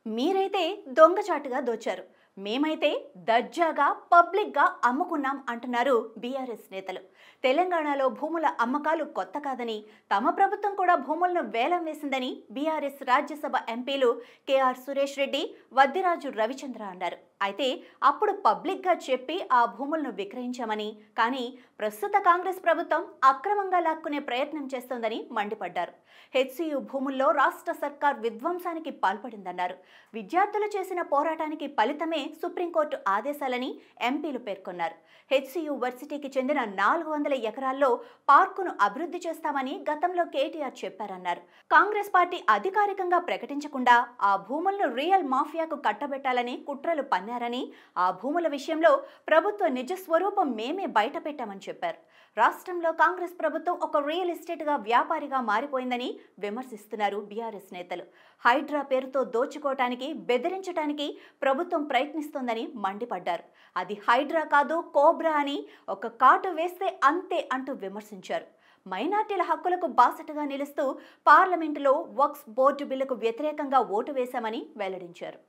మీరైతే దొంగచాటుగా దోచారు, మేమైతే దర్జాగా పబ్లిక్గా అమ్ముకున్నాం అంటున్నారు బీఆర్ఎస్ నేతలు. తెలంగాణలో భూముల అమ్మకాలు కొత్త కాదని, తమ ప్రభుత్వం కూడా భూములను వేలం వేసిందని బీఆర్ఎస్ రాజ్యసభ ఎంపీలు కేఆర్ సురేష్ రెడ్డి, వద్దిరాజు రవిచంద్ర అన్నారు. అయితే అప్పుడు పబ్లిక్గా చెప్పి ఆ భూములను విక్రయించామని, కానీ ప్రస్తుత కాంగ్రెస్ ప్రభుత్వం అక్రమంగా లాక్కునే ప్రయత్నం చేస్తోందని మండిపడ్డారు. హెచ్సియు భూముల్లో రాష్ట్ర సర్కార్ విధ్వంసానికి పాల్పడిందన్నారు. విద్యార్థులు చేసిన పోరాటానికి ఫలితమే సుప్రీంకోర్టు ఆదేశాలని ఎంపీలు పేర్కొన్నారు. హెచ్సియు వర్సిటీకి చెందిన 400 ఎకరాల్లో పార్కును అభివృద్ధి చేస్తామని గతంలో కేటీఆర్ చెప్పారన్నారు. కాంగ్రెస్ పార్టీ అధికారికంగా ప్రకటించకుండా ఆ భూములను రియల్ మాఫియాకు కట్టబెట్టాలని కుట్రలు పన్నారని, ఆ భూముల విషయంలో ప్రభుత్వ నిజ స్వరూపం మేమే బయటపెట్టామని చెప్పారు. రాష్ట్రంలో కాంగ్రెస్ ప్రభుత్వం ఒక రియల్ ఎస్టేట్గా వ్యాపారిగా మారిపోయిందని విమర్శిస్తున్నారు బీఆర్ఎస్ నేతలు. హైడ్రా పేరుతో దోచుకోవటానికి, బెదిరించడానికి ప్రభుత్వం ప్రయత్నిస్తోందని మండిపడ్డారు. అది హైడ్రా కాదు, కోబ్రా అని ఒక కాటు వేస్తే అంతే అంటూ విమర్శించారు. మైనార్టీల హక్కులకు బాసటగా నిలుస్తూ పార్లమెంటులో వక్ఫ్ బోర్డు బిల్లుకు వ్యతిరేకంగా ఓటు వేశామని వెల్లడించారు.